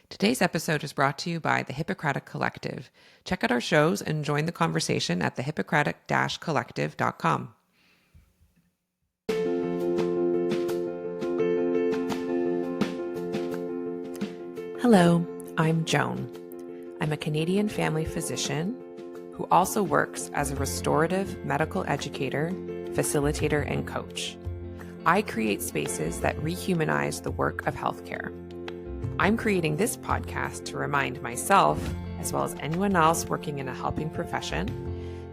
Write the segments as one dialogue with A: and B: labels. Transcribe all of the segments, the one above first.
A: Today's episode is brought to you by the Hippocratic Collective. Check out our shows and join the conversation at thehippocratic-collective.com. Hello, I'm Joan. I'm a Canadian family physician who also works as a restorative medical educator, facilitator, and coach. I create spaces that rehumanize the work of healthcare. I'm creating this podcast to remind myself, as well as anyone else working in a helping profession,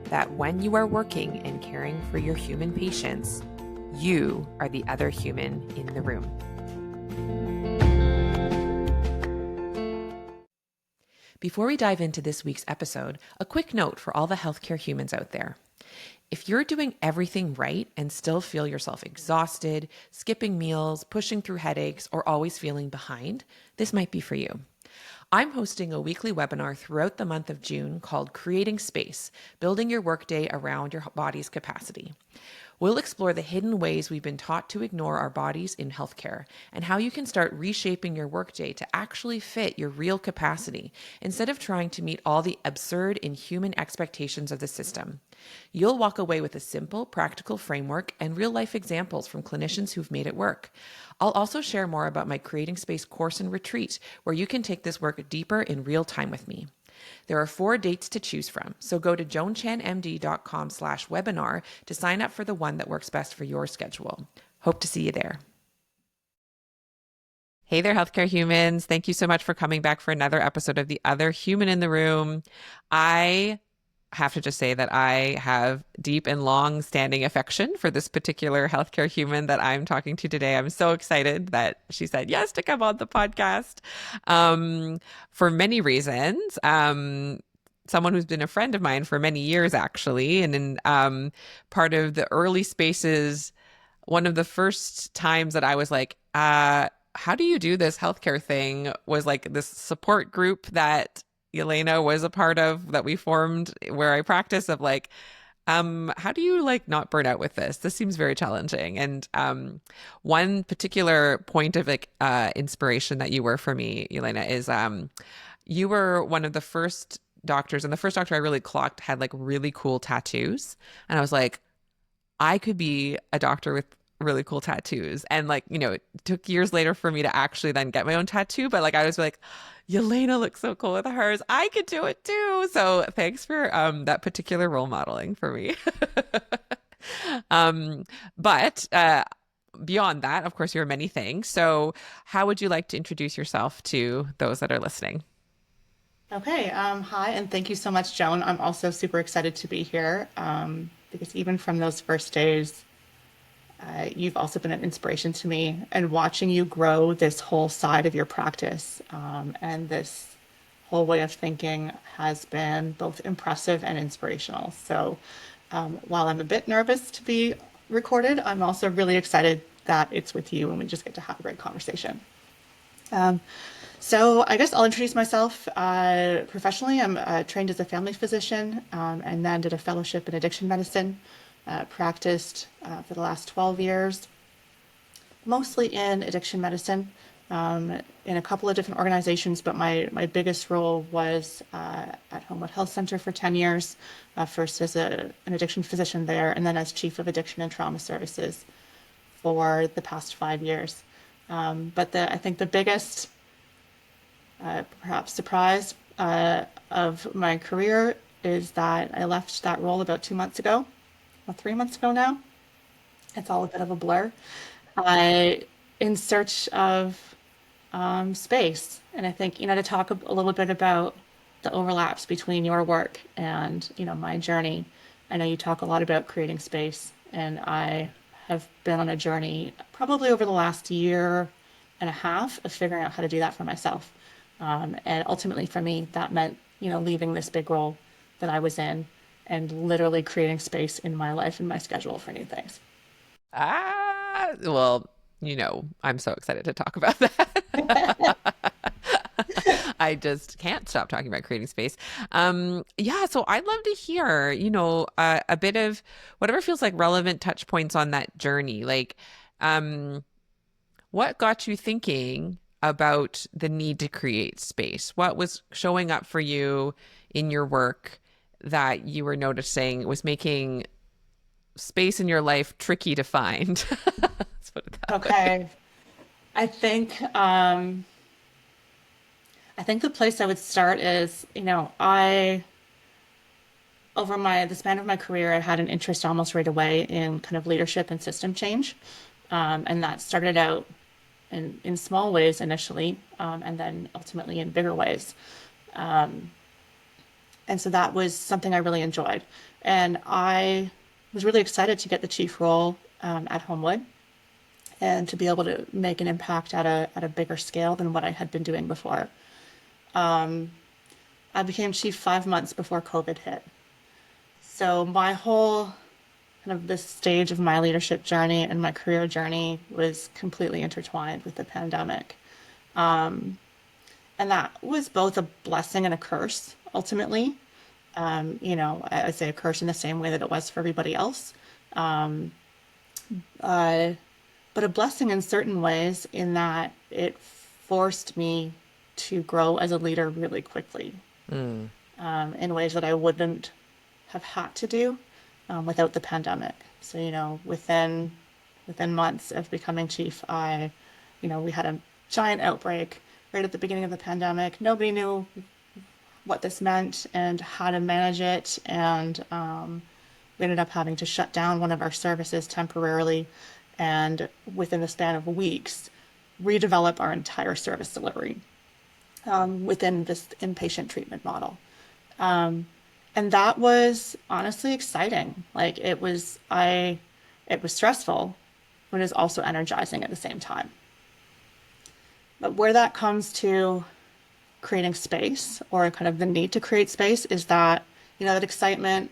A: that when you are working and caring for your human patients, you are the other human in the room. Before we dive into this week's episode, a quick note for all the healthcare humans out there. If you're doing everything right and still feel yourself exhausted, skipping meals, pushing through headaches, or always feeling behind, this might be for you. I'm hosting a weekly webinar throughout the month of June called Creating Space, Building Your Workday Around Your Body's Capacity. We'll explore the hidden ways we've been taught to ignore our bodies in healthcare and how you can start reshaping your workday to actually fit your real capacity instead of trying to meet all the absurd, inhuman expectations of the system. You'll walk away with a simple, practical framework and real-life examples from clinicians who've made it work. I'll also share more about my Creating Space course and retreat, where you can take this work deeper in real time with me. There are 4 dates to choose from, so go to joanchanmd.com/webinar to sign up for the one that works best for your schedule. Hope to see you there. Hey there, healthcare humans. Thank you so much for coming back for another episode of The Other Human in the Room. I have to just say that I have deep and long-standing affection for this particular healthcare human that I'm talking to today. I'm so excited that she said yes to come on the podcast for many reasons. Someone who's been a friend of mine for many years, actually, and in part of the early spaces, one of the first times that I was like, how do you do this healthcare thing was like this support group that Yelena was a part of that we formed where I practice of like, how do you like not burn out with this? This seems very challenging. And one particular point of like inspiration that you were for me, Yelena, is you were one of the first doctors, and the first doctor I really clocked had like really cool tattoos. And I was like, I could be a doctor with really cool tattoos. And like, you know, it took years later for me to actually then get my own tattoo, but like I was like, Yelena looks so cool with hers. I could do it too. So thanks for that particular role modeling for me. But beyond that, of course, you're many things. So how would you like to introduce yourself to those that are listening?
B: Okay, hi, and thank you so much, Joan. I'm also super excited to be here because even from those first days, you've also been an inspiration to me, and watching you grow this whole side of your practice and this whole way of thinking has been both impressive and inspirational. So while I'm a bit nervous to be recorded, I'm also really excited that it's with you and we just get to have a great conversation. So I guess I'll introduce myself professionally. I'm trained as a family physician and then did a fellowship in addiction medicine. Practiced for the last 12 years, mostly in addiction medicine, in a couple of different organizations, but my biggest role was at Homewood Health Center for 10 years, first as an addiction physician there, and then as chief of addiction and trauma services for the past 5 years. But I think the biggest, perhaps surprise of my career is that I left that role about 2 months ago. 3 months ago now. It's all a bit of a blur. In search of space. And I think, to talk a little bit about the overlaps between your work and, my journey. I know you talk a lot about creating space, and I have been on a journey probably over the last year and a half of figuring out how to do that for myself. And ultimately for me, that meant, leaving this big role that I was in and literally creating space in my life and my schedule for new things.
A: Well, I'm so excited to talk about that. I just can't stop talking about creating space. Yeah, so I'd love to hear, a bit of whatever feels like relevant touch points on that journey. Like, what got you thinking, about the need to create space? What was showing up for you in your work that you were noticing was making space in your life tricky to find? Let's put it that way.
B: Okay. I think I think the place I would start is, I over the span of my career, I had an interest almost right away in kind of leadership and system change. And that started out in small ways initially, and then ultimately in bigger ways. And so that was something I really enjoyed. And I was really excited to get the chief role at Homewood and to be able to make an impact at a bigger scale than what I had been doing before. I became chief 5 months before COVID hit. So my whole kind of this stage of my leadership journey and my career journey was completely intertwined with the pandemic. And that was both a blessing and a curse, ultimately. I would say a curse in the same way that it was for everybody else. Uh, but a blessing in certain ways in that it forced me to grow as a leader really quickly,
A: Mm.
B: in ways that I wouldn't have had to do without the pandemic. So, within months of becoming chief, we had a giant outbreak right at the beginning of the pandemic. Nobody knew what this meant and how to manage it, and we ended up having to shut down one of our services temporarily, and within the span of weeks, redevelop our entire service delivery within this inpatient treatment model. And that was honestly exciting. It was stressful, but it was also energizing at the same time. But where that comes to creating space or kind of the need to create space is that, that excitement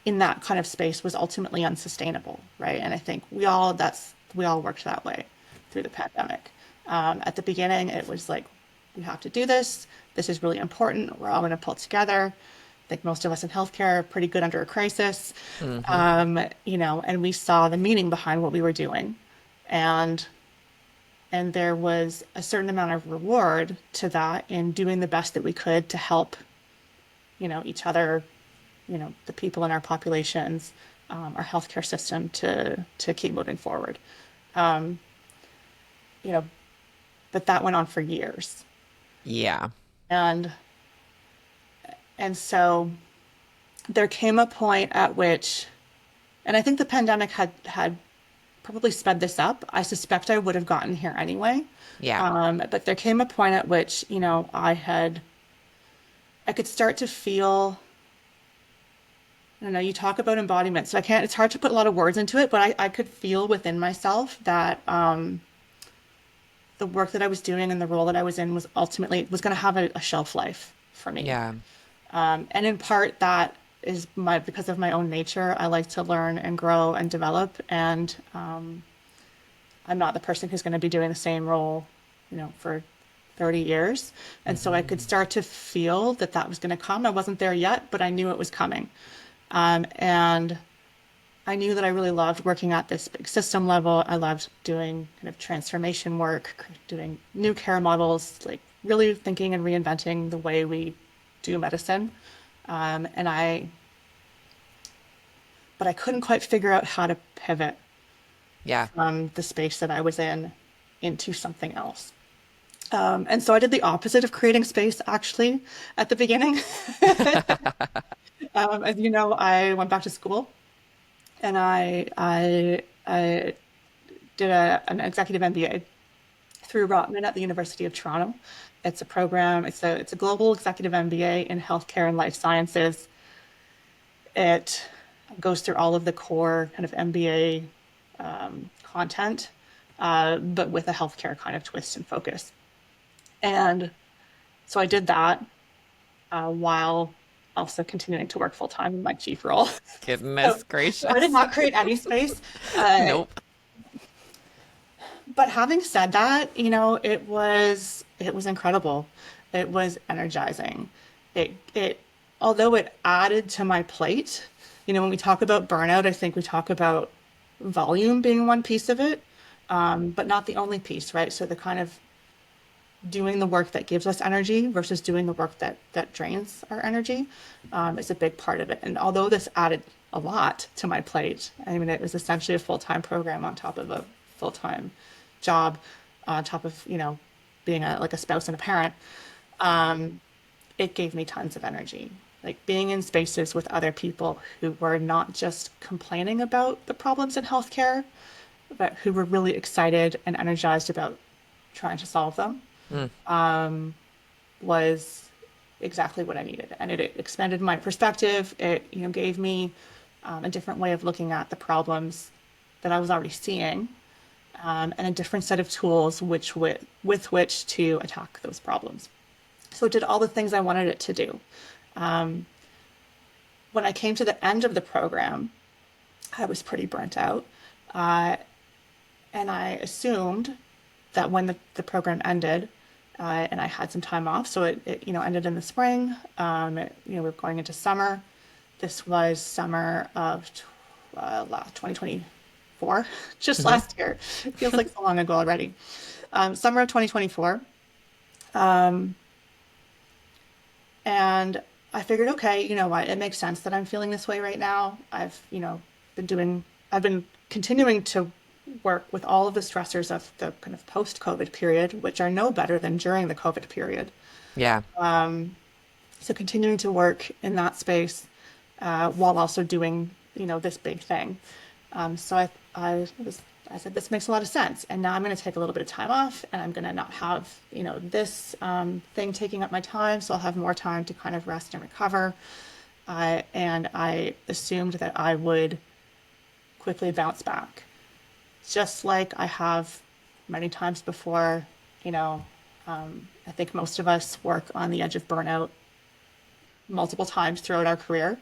B: in that kind of space was ultimately unsustainable, right? And I think we all worked that way through the pandemic. At the beginning, it was like, we have to do this. This is really important. We're all going to pull together. I think most of us in healthcare are pretty good under a crisis.
A: Hmm.
B: And we saw the meaning behind what we were doing. And there was a certain amount of reward to that in doing the best that we could to help, each other, the people in our populations, our healthcare system to keep moving forward. Um, you know, but that went on for years.
A: Yeah.
B: And so there came a point at which, and I think the pandemic had probably sped this up. I suspect I would have gotten here anyway.
A: Yeah.
B: But there came a point at which, I could start to feel, I don't know, you talk about embodiment, so it's hard to put a lot of words into it, but I could feel within myself that the work that I was doing and the role that I was in was going to have a shelf life for me.
A: Yeah.
B: And in part, that is because of my own nature. I like to learn and grow and develop, and I'm not the person who's going to be doing the same role, for 30 years. And so I could
A: Hmm.
B: start to feel that that was going to come. I wasn't there yet, but I knew it was coming. And I knew that I really loved working at this big system level. I loved doing kind of transformation work, doing new care models, like really thinking and reinventing the way we do medicine. Um, and I, but I couldn't quite figure out how to pivot
A: Yeah.
B: from the space that I was in into something else. And so I did the opposite of creating space actually at the beginning. As you know, I went back to school and I did an executive MBA through Rotman at the University of Toronto. It's a program, it's a global executive MBA in healthcare and life sciences. It goes through all of the core kind of MBA content, but with a healthcare kind of twist and focus. And so I did that while also continuing to work full time in my chief role. So,
A: Goodness
B: so I did
A: gracious.
B: not create any space. Uh,
A: Nope.
B: but having said that, it was incredible. It was energizing. It although it added to my plate, when we talk about burnout, I think we talk about volume being one piece of it. but not the only piece, right? So the kind of doing the work that gives us energy versus doing the work that drains our energy is a big part of it. And although this added a lot to my plate, I mean, it was essentially a full-time program on top of a full-time job, on top of, being like a spouse and a parent. It gave me tons of energy. Like being in spaces with other people who were not just complaining about the problems in healthcare, but who were really excited and energized about trying to solve them
A: Mm.
B: was exactly what I needed. And it expanded my perspective. It, gave me a different way of looking at the problems that I was already seeing, and a different set of tools with which to attack those problems. So it did all the things I wanted it to do. When I came to the end of the program, I was pretty burnt out. Uh, and I assumed that when the program ended, and I had some time off, so it ended in the spring. We were going into summer. This was summer of 2024, just
A: Mhm.
B: last year. It feels like so long ago already. Summer of 2024. And I figured, okay, you know what? It makes sense that I'm feeling this way right now. I've been continuing to work with all of the stressors of the kind of post-COVID period, which are no better than during the COVID period.
A: Yeah.
B: So continuing to work in that space, while also doing, this big thing. So I said, this makes a lot of sense. And now I'm going to take a little bit of time off and I'm going to not have, this thing taking up my time. So I'll have more time to kind of rest and recover. And I assumed that I would quickly bounce back, just like I have many times before. I think most of us work on the edge of burnout multiple times throughout our career,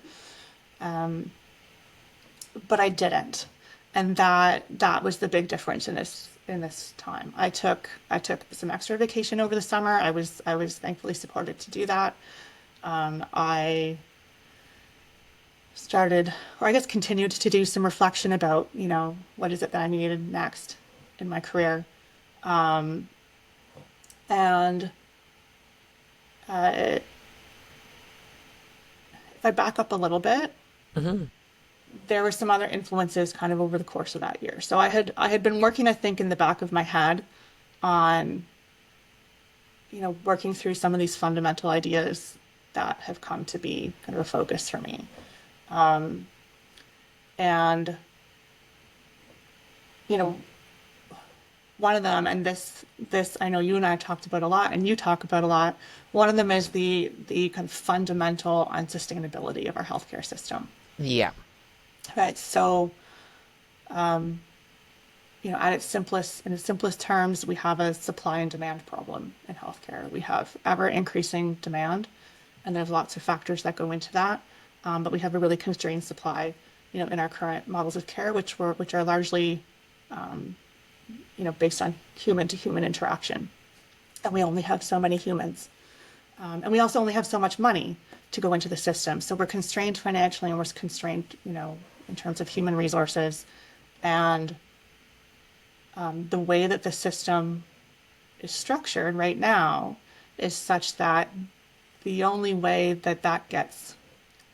B: but I didn't. And that was the big difference in this time. I took some extra vacation over the summer. I was thankfully supported to do that. I started, or I guess continued to do some reflection about, what is it that I needed next in my career. And if I back up a little bit,
A: Hmm.
B: there were some other influences kind of over the course of that year. So I had been working, I think, in the back of my head on, working through some of these fundamental ideas that have come to be kind of a focus for me. And, you know, one of them, and this I know you and I talked about a lot, and you talk about a lot. One of them is the kind of fundamental unsustainability of our healthcare system.
A: Yeah.
B: Right. So, in its simplest terms, we have a supply and demand problem in healthcare. We have ever increasing demand, and there's lots of factors that go into that. But we have a really constrained supply, in our current models of care, which are largely, based on human to human interaction. And we only have so many humans. And we also only have so much money to go into the system. So we're constrained financially and we're constrained, in terms of human resources. And the way that the system is structured right now is such that the only way that that gets,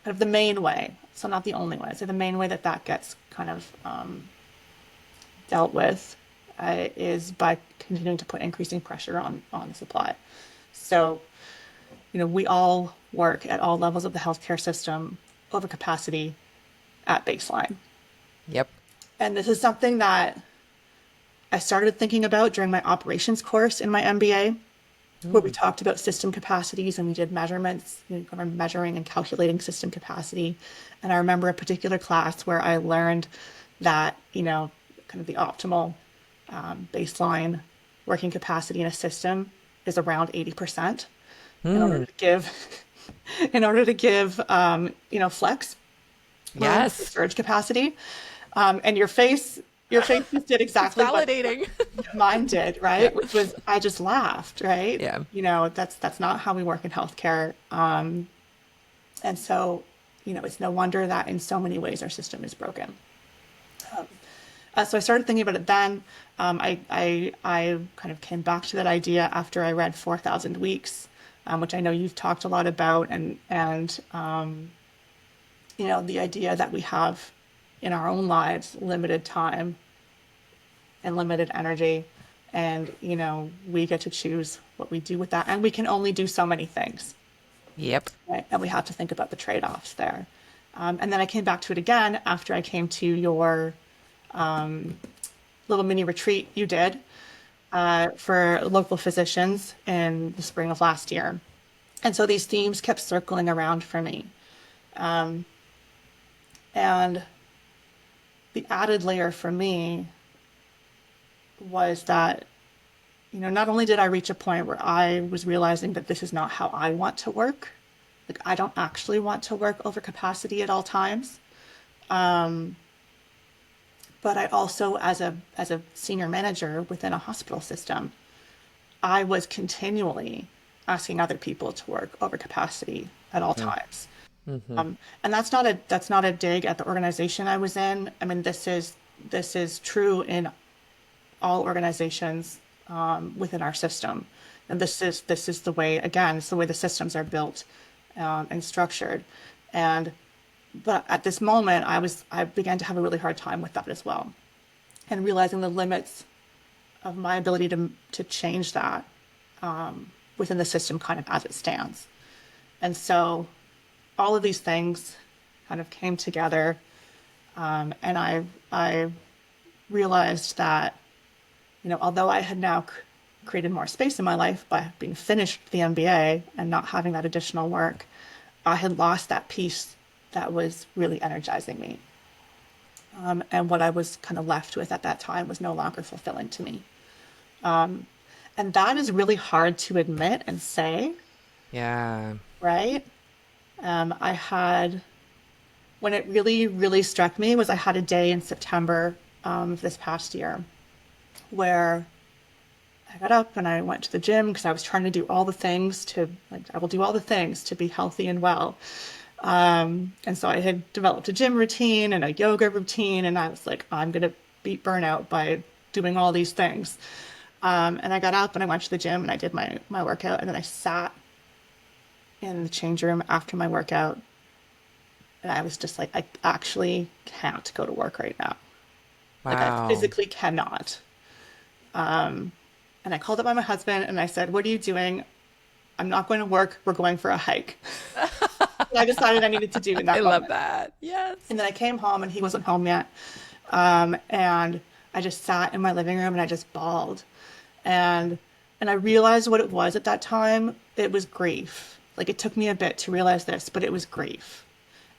B: kind of the main way, so not the only way, so the main way that that gets kind of dealt with is by continuing to put increasing pressure on the supply. So, we all work at all levels of the healthcare system over capacity at baseline.
A: Yep.
B: And this is something that I started thinking about during my operations course in my MBA, where we
A: Mm.
B: talked about system capacities and we did measurements, measuring and calculating system capacity. And I remember a particular class where I learned that, kind of the optimal baseline working capacity in a system is around 80% in order
A: Mm.
B: to give, flex room for
A: Yes.
B: surge capacity. And your face just did
A: It's
B: exactly what
A: validating.
B: mine did,
A: Yeah.
B: right? Which was I just laughed, right?
A: Yeah.
B: That's not how we work in healthcare. And so, it's no wonder that in so many ways our system is broken. So I started thinking about it then. I kind of came back to that idea after I read 4,000 Weeks, which I know you've talked a lot about, and the idea that we have in our own lives limited time and limited energy, and we get to choose what we do with that, and we can only do so many things,
A: Yep.
B: right? And we have to think about the trade-offs there. And then I came back to it again after I came to your little mini retreat you did for local physicians in the spring of last year. And so these themes kept circling around for me. And the added layer for me was that, not only did I reach a point where I was realizing that this is not how I want to work, like I don't actually want to work over capacity at all times. But I also, as a senior manager within a hospital system, I was continually asking other people to work over capacity at all times.
A: Mm-hmm.
B: And that's not a dig at the organization I was in. I mean, this is true in all organizations within our system, and this is the way, again, it's the way the systems are built and structured. And but at this moment, I began to have a really hard time with that as well, and realizing the limits of my ability to change that within the system kind of as it stands. And so all of these things kind of came together, and I realized that, although I had now created more space in my life by being finished the MBA and not having that additional work, I had lost that piece that was really energizing me. And what I was kind of left with at that time was no longer fulfilling to me. And that is really hard to admit and say,
A: Yeah.
B: right? I had, when it really, really struck me was I had a day in September of this past year where I got up and I went to the gym because I was trying to do all the things to, like, I will do all the things to be healthy and well. And so I had developed a gym routine and a yoga routine, and I was like, I'm going to beat burnout by doing all these things. And I got up and I went to the gym and I did my workout, and then I sat in the change room after my workout, and I was just like, I actually can't go to work right now. Like, I
A: Wow.
B: physically cannot. And I called up my husband and I said, what are you doing? I'm not going to work. We're going for a hike. I decided I needed to do in
A: I
B: that
A: love
B: moment.
A: that. Yes.
B: And then I came home and he wasn't home yet. And I just sat in my living room and I just bawled. And and I realized what it was at that time. It was grief. Like, it took me a bit to realize this, but it was grief.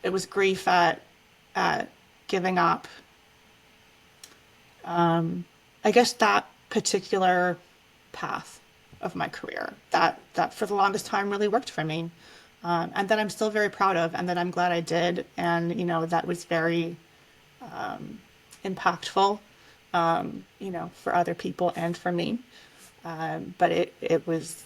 B: It was grief at giving up. I guess that particular path of my career that for the longest time really worked for me, and that I'm still very proud of, and that I'm glad I did, and that was very impactful, for other people and for me. But it was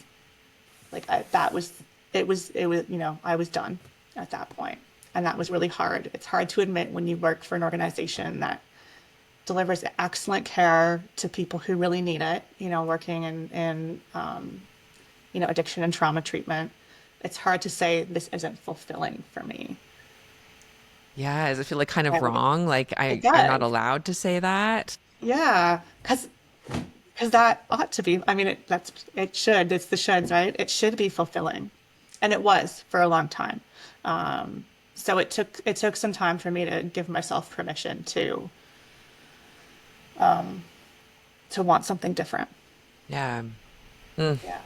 B: like that was it was I was done at that point, and that was really hard. It's hard to admit when you work for an organization that delivers excellent care to people who really need it, working in addiction and trauma treatment. It's hard to say this isn't fulfilling for me.
A: Yeah. Does it feel like kind of
B: Right?
A: wrong? Like
B: It
A: I'm not
B: does.
A: allowed to say that?
B: Yeah, because that ought to be. I mean, it should. It's the shoulds, right? It should be fulfilling, and it was for a long time. So it took some time for me to give myself permission to want something different.
A: Yeah. Mm.
B: Yeah.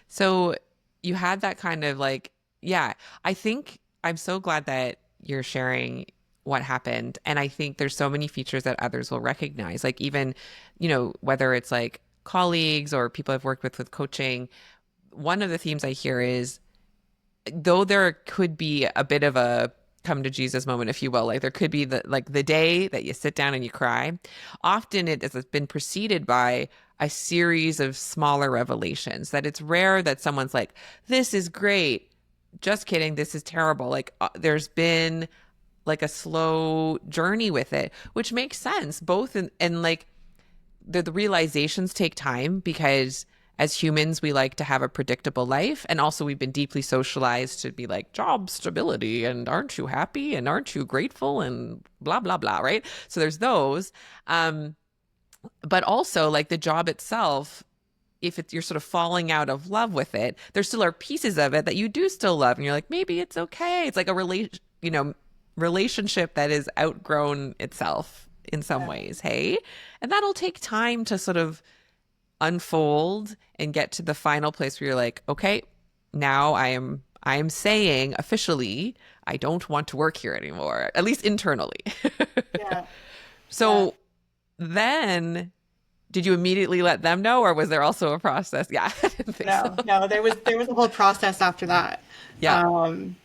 A: So you had that kind of like, yeah, I think I'm so glad that you're sharing what happened. And I think there's so many features that others will recognize. Like even, whether it's like colleagues or people I've worked with coaching, one of the themes I hear is though there could be a bit of a come to Jesus moment, if you will, like there could be the day that you sit down and you cry. Often it has been preceded by a series of smaller revelations that it's rare that someone's like, this is great. Just kidding. This is terrible. Like there's been like a slow journey with it, which makes sense both in like the realizations take time because as humans we like to have a predictable life, and also we've been deeply socialized to be like job stability and aren't you happy and aren't you grateful and blah blah blah, right? So there's those. um but also like the job itself, if it's you're sort of falling out of love with it, there still are pieces of it that you do still love, and you're like, maybe it's okay. It's like a relationship that is outgrown itself in some
B: Yeah.
A: ways, hey? And that'll take time to sort of unfold and get to the final place where you're like, okay, now I am saying officially I don't want to work here anymore, at least internally.
B: Yeah. Yeah.
A: So then did you immediately let them know, or was there also a process? Yeah, I didn't think so.
B: No, no, there was a whole process after that.
A: Yeah,
B: Um,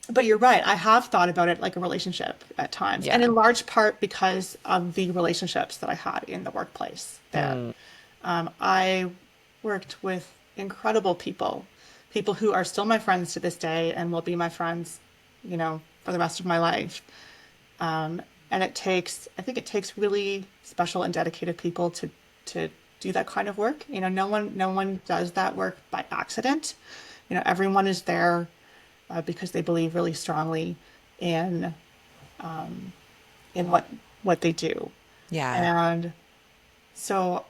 B: but you're right. I have thought about it like a relationship at times, and
A: yeah.
B: in large part because of the relationships that I had in the workplace there.
A: Mm,
B: I worked with incredible people, people who are still my friends to this day and will be my friends, for the rest of my life. And I think it takes really special and dedicated people to do that kind of work. No one does that work by accident. Everyone is there because they believe really strongly in in what they do.
A: yeah,
B: And so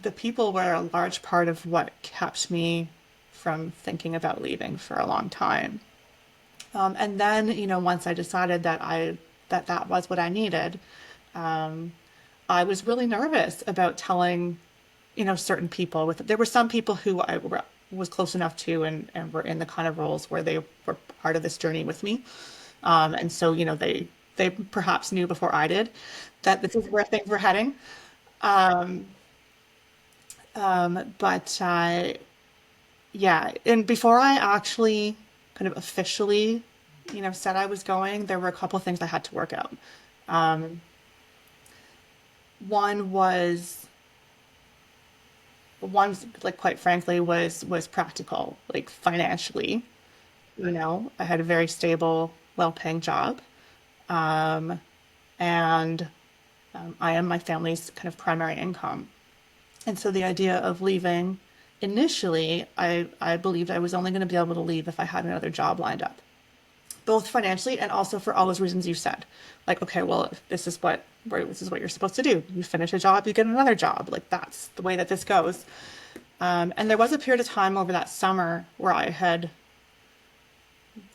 B: the people were a large part of what kept me from thinking about leaving for a long time. And then, once I decided that was what I needed, I was really nervous about telling, certain people. There were some people who was close enough to and were in the kind of roles where they were part of this journey with me. And so, they perhaps knew before I did that this is where things were heading. But yeah, and before I actually kind of officially, said I was going, there were a couple of things I had to work out. Um, one was one like quite frankly was practical, like financially. I had a very stable, well-paying job, and I am my family's kind of primary income. And so the idea of leaving initially, I believed I was only going to be able to leave if I had another job lined up, both financially and also for all those reasons you said. Like, okay, well, if this is what you're supposed to do. You finish a job, you get another job. Like that's the way that this goes. And there was a period of time over that summer where I had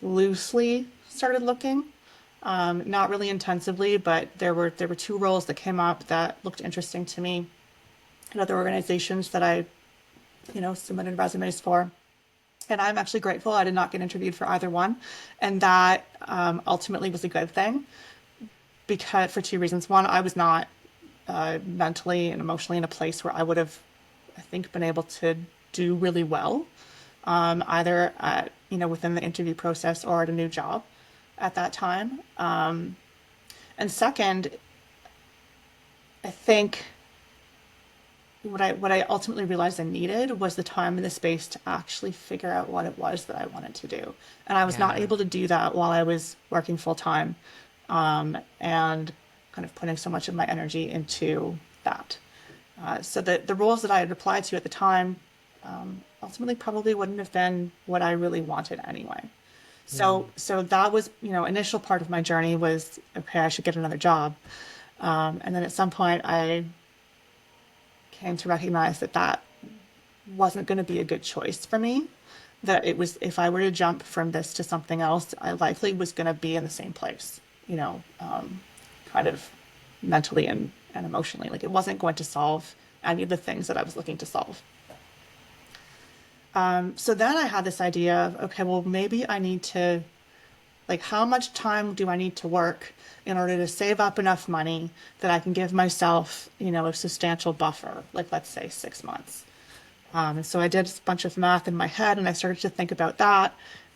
B: loosely started looking, not really intensively, but there were two roles that came up that looked interesting to me and other organizations that I, submitted resumes for. And I'm actually grateful I did not get interviewed for either one. And that ultimately was a good thing because for two reasons. One, I was not mentally and emotionally in a place where I would have, I think, been able to do really well, either within the interview process or at a new job at that time. And second, I think what I ultimately realized I needed was the time and the space to actually figure out what it was that I wanted to do. And I was not
A: yeah,
B: able to do that while I was working full time, and kind of putting so much of my energy into that. So the roles that I had applied to at the time ultimately probably wouldn't have been what I really wanted anyway.
A: mm,
B: So that was, initial part of my journey was, okay, I should get another job. And then at some point I came to recognize that that wasn't going to be a good choice for me. That it was, if I were to jump from this to something else, I likely was going to be in the same place, kind of mentally and emotionally. Like it wasn't going to solve any of the things that I was looking to solve. So then I had this idea of, okay, well, maybe I need to, like, how much time do I need to work in order to save up enough money that I can give myself, a substantial buffer, like let's say 6 months. And so I did a bunch of math in my head and I started to think about that.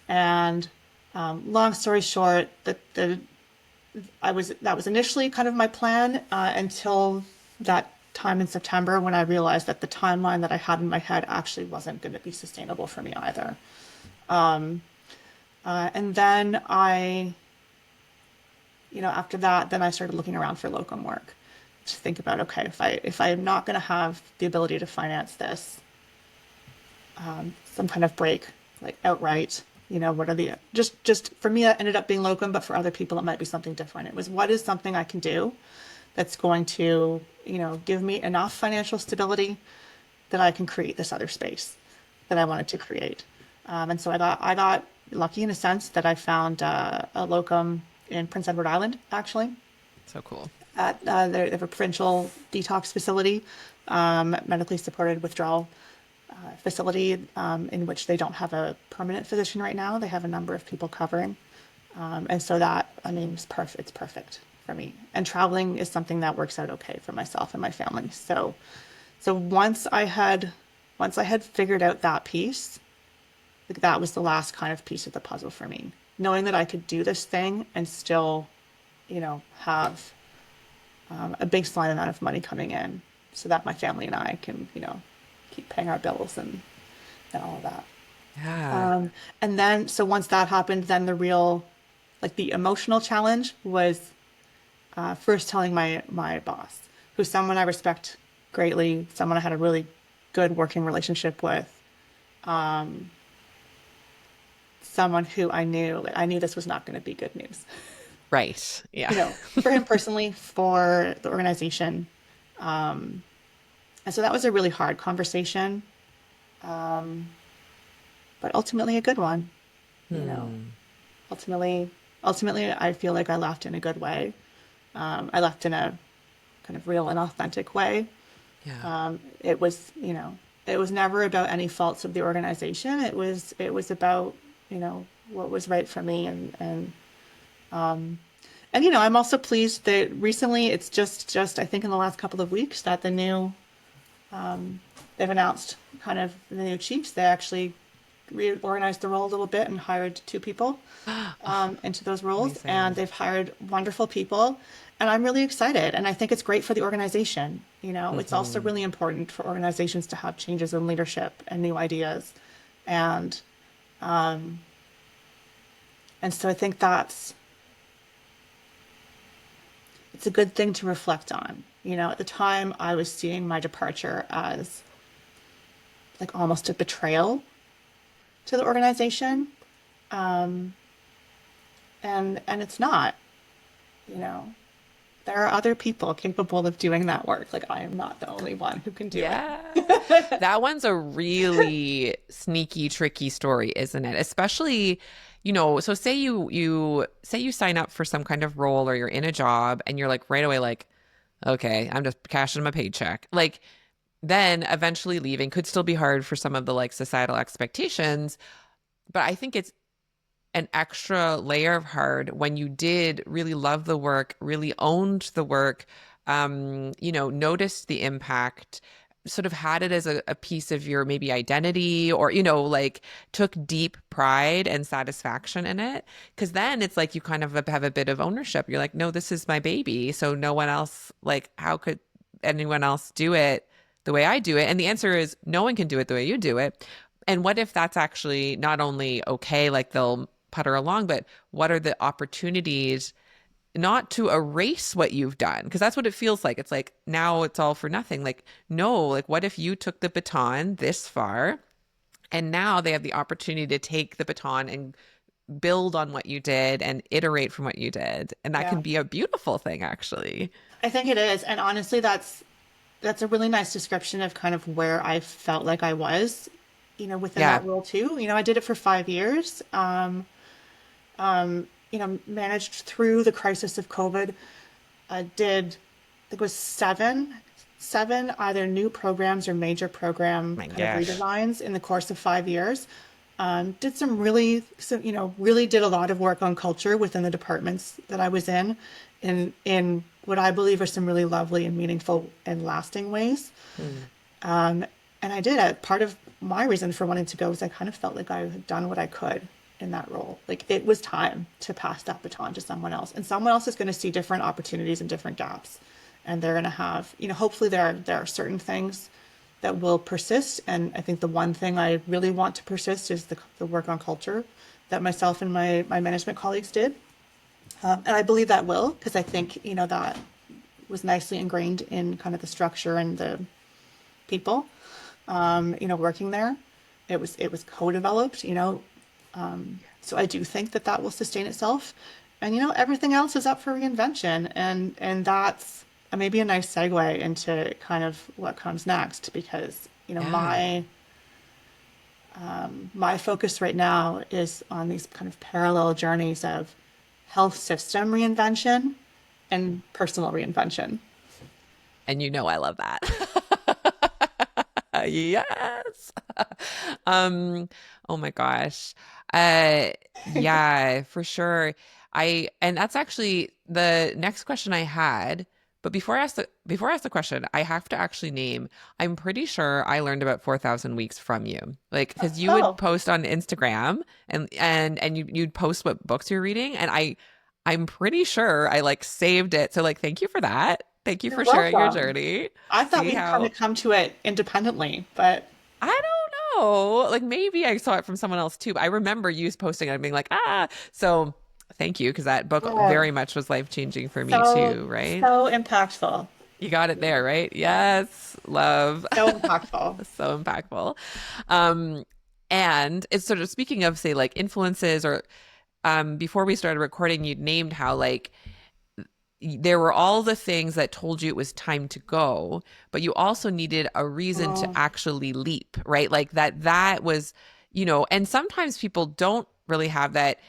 B: And long story short, that was initially kind of my plan until that time in September when I realized that the timeline that I had in my head actually wasn't going to be sustainable for me either. And then I after that, then I started looking around for locum work to think about, okay, if I am not going to have the ability to finance this, some kind of break, like outright, what are the just for me that ended up being locum, but for other people it might be something different. It was what is something I can do that's going to, give me enough financial stability that I can create this other space that I wanted to create. And so I got lucky in a sense that I found a locum in Prince Edward Island, actually,
A: So cool.
B: at they have a provincial detox facility, medically supported withdrawal facility, in which they don't have a permanent physician right now. They have a number of people covering. And so that, I mean, it's perfect. It's perfect for me. And traveling is something that works out okay for myself and my family. So once I had figured out that piece, like that was the last kind of piece of the puzzle for me. Knowing that I could do this thing and still, have a baseline amount of money coming in so that my family and I can, keep paying our bills and all of that.
A: Yeah.
B: And then, so once that happened, then the emotional challenge was first telling my boss, who's someone I respect greatly, someone I had a really good working relationship with, someone who I knew this was not going to be good news.
A: Right. Yeah.
B: For him personally, for the organization. And so that was a really hard conversation, but ultimately a good one, you know.
A: Hmm.
B: Ultimately, I feel like I left in a good way. I left in a kind of real and authentic way.
A: Yeah.
B: It was never about any faults of the organization. It was about, what was right for me, and I'm also pleased that recently it's just I think in the last couple of weeks that they've announced kind of the new chiefs. They actually reorganized the role a little bit and hired two people
A: Oh,
B: into those roles, and
A: amazing.
B: they've hired wonderful people. And I'm really excited. And I think it's great for the organization. It's also
A: Hmm.
B: really important for organizations to have changes in leadership and new ideas. And and so I think it's a good thing to reflect on. At the time I was seeing my departure as like almost a betrayal to the organization. And it's not, you know. There are other people capable of doing that work. Like I am not the only one who can do it.
A: Yeah. That one's a really sneaky, tricky story, isn't it? Especially, so say you sign up for some kind of role or you're in a job and you're like right away like, okay, I'm just cashing my paycheck. Like then eventually leaving could still be hard for some of the like societal expectations, but I think it's an extra layer of hard when you did really love the work, really owned the work, noticed the impact, sort of had it as a piece of your maybe identity, or, like took deep pride and satisfaction in it. Because then it's like you kind of have a bit of ownership. You're like, no, this is my baby. So no one else, like, how could anyone else do it the way I do it? And the answer is no one can do it the way you do it. And what if that's actually not only okay, like they'll putter along, but what are the opportunities not to erase what you've done? Because that's what it feels like. It's like now it's all for nothing. Like, no, like what if you took the baton this far and now they have the opportunity to take the baton and build on what you did and iterate from what you did. And that
B: Yeah,
A: can be a beautiful thing, actually.
B: I think it is. And honestly, that's a really nice description of kind of where I felt like I was, within
A: Yeah.
B: that role too. I did it for 5 years. Managed through the crisis of COVID. I did, I think it was seven either new programs or major program
A: My
B: kind of
A: gosh.
B: redesigns in the course of 5 years. Did really did a lot of work on culture within the departments that I was in what I believe are some really lovely and meaningful and lasting ways.
A: Hmm.
B: And I did. Part of my reason for wanting to go was I kind of felt like I had done what I could in that role. Like it was time to pass that baton to someone else, and someone else is going to see different opportunities and different gaps, and they're going to have, hopefully there are certain things that will persist. And I think the one thing I really want to persist is the work on culture that myself and my management colleagues did. And I believe that will, because I think, that was nicely ingrained in kind of the structure and the people, working there. It was co-developed, so I do think that that will sustain itself. And, everything else is up for reinvention. And that's maybe a nice segue into kind of what comes next, because,
A: Yeah.
B: my focus right now is on these kind of parallel journeys of health system reinvention and personal reinvention.
A: And I love that. Yes. Um, oh my gosh. Uh, yeah, for sure. And that's actually the next question I had. But before I ask the question, I have to actually name, I'm pretty sure I learned about 4,000 weeks from you. Like, because you would
B: Oh,
A: post on Instagram and you'd post what books you're reading, and I'm pretty sure I like saved it. So like thank you for that. Thank you
B: you're
A: for sharing your
B: welcome.
A: journey.
B: I thought
A: See
B: we'd kind
A: how
B: of come to it independently, but
A: I don't know. Like maybe I saw it from someone else too, but I remember you posting it and being like, ah. So thank you, because that book
B: yeah,
A: very much was life-changing for me
B: so
A: too, right?
B: so impactful,
A: You got it there, right? Yes. Love.
B: so impactful.
A: So impactful. Um, and it's sort of speaking of, say, like influences or before we started recording, you'd named how like there were all the things that told you it was time to go, but you also needed a reason to
B: Oh,
A: actually leap, right? Like that was, and sometimes people don't really have that.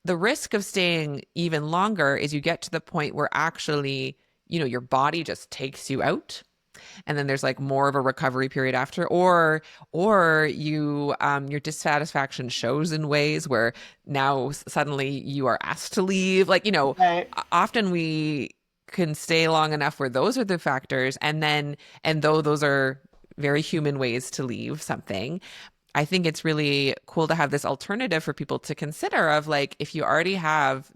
A: The risk of staying even longer is you get to the point where actually, your body just takes you out, and then there's like more of a recovery period after, or your dissatisfaction shows in ways where now suddenly you are asked to leave, like
B: right.
A: often we can stay long enough where those are the factors, and though those are very human ways to leave something, I think it's really cool to have this alternative for people to consider of like if you already have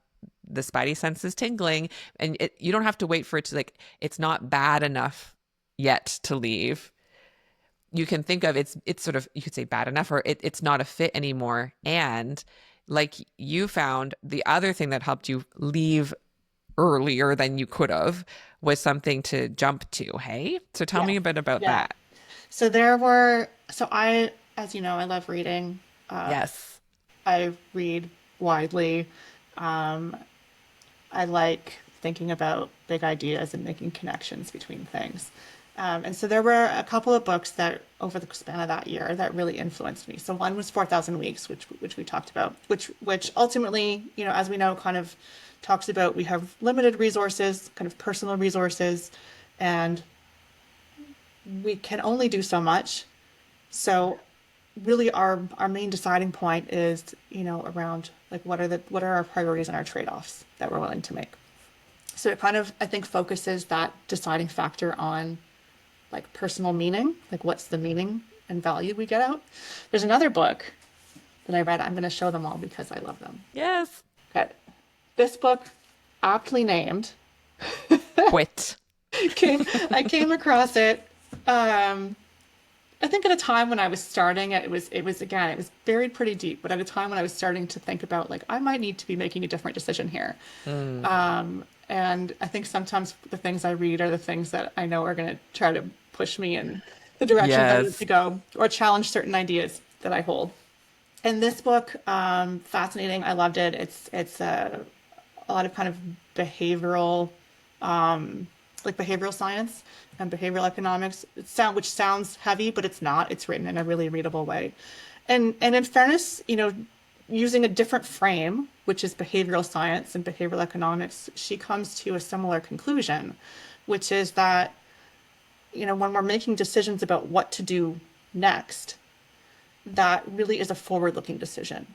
A: the spidey senses tingling, and you don't have to wait for it to like it's not bad enough yet to leave. You can think of it's sort of, you could say bad enough, or it's not a fit anymore. And like you found, the other thing that helped you leave earlier than you could have was something to jump to. Hey, so tell me
B: Yes.
A: a bit about
B: Yeah.
A: that.
B: As you know, I love reading. Uh,
A: Yes.
B: I read widely. Um, I like thinking about big ideas and making connections between things. And so there were a couple of books that over the span of that year that really influenced me. So one was 4,000 Weeks, which we talked about, which ultimately, as we know, kind of talks about we have limited resources, kind of personal resources, and we can only do so much. So really our main deciding point is, around like what are our priorities and our trade-offs that we're willing to make. So it kind of, I think, focuses that deciding factor on like personal meaning, like what's the meaning and value we get out. There's another book that I read. I'm going to show them all because I love them.
A: Yes.
B: Okay. This book, aptly named,
A: Quit.
B: came I came across it. Um, I think at a time when I was starting, it was buried pretty deep. But at a time when I was starting to think about like I might need to be making a different decision here.
A: Mm.
B: And I think sometimes the things I read are the things that I know are going to try to push me in the direction that I need to
A: Yes.
B: go or challenge certain ideas that I hold. And this book, fascinating. I loved it. It's a lot of kind of behavioral, like behavioral science and behavioral economics. Which sounds heavy, but it's not. It's written in a really readable way. And in fairness, using a different frame, which is behavioral science and behavioral economics, she comes to a similar conclusion, which is that, when we're making decisions about what to do next, that really is a forward-looking decision.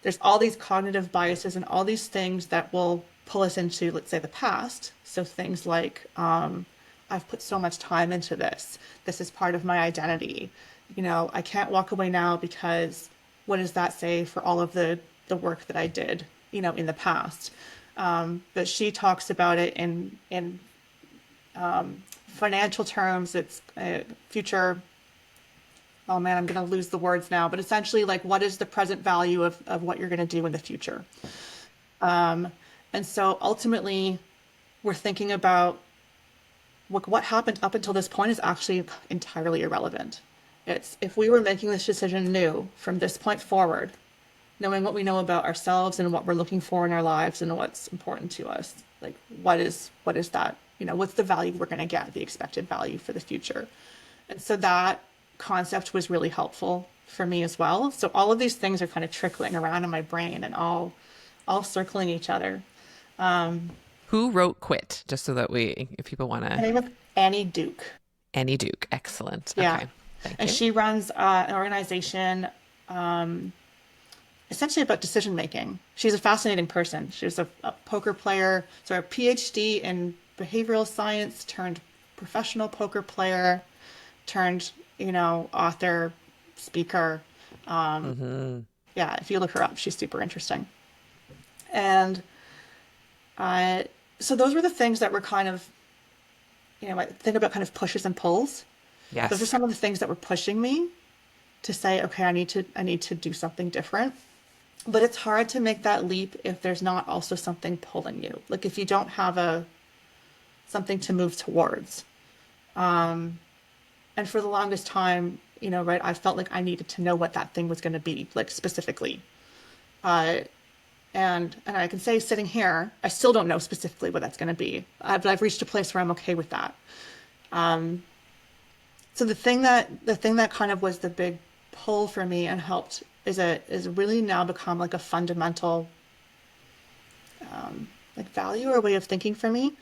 B: There's all these cognitive biases and all these things that will pull us into, let's say, the past. So things like, I've put so much time into this. This is part of my identity. I can't walk away now because what does that say for all of the work that I did, in the past? But she talks about it in financial terms. It's future. Oh man, I'm going to lose the words now. But essentially, like, what is the present value of what you're going to do in the future? And so ultimately, we're thinking about what happened up until this point is actually entirely irrelevant. It's if we were making this decision new from this point forward, knowing what we know about ourselves and what we're looking for in our lives and what's important to us, like what is that? What's the value we're going to get, the expected value for the future. And so that concept was really helpful for me as well. So all of these things are kind of trickling around in my brain and all circling each other.
A: Who wrote Quit? Just so that if people want
B: Her
A: to.
B: name is Annie Duke.
A: Annie Duke. Excellent.
B: Yeah.
A: Okay. Thank
B: And
A: you.
B: she runs an organization essentially about decision making. She's a fascinating person. She's a poker player, so a PhD in behavioral science turned professional poker player, turned, author, speaker.
A: Hmm.
B: Yeah, if you look her up, she's super interesting. And uh, so those were the things that were kind of, I think about kind of pushes and pulls. Those are
A: Yes.
B: some of the things that were pushing me to say, okay, I need to do something different. But it's hard to make that leap if there's not also something pulling you. Like if you don't have a something to move towards. And for the longest time, right, I felt like I needed to know what that thing was going to be, like specifically. Uh, and I can say sitting here, I still don't know specifically what that's going to be. But I've reached a place where I'm okay with that. So the thing that kind of was the big pull for me and helped is really now become like a fundamental like value or way of thinking for me.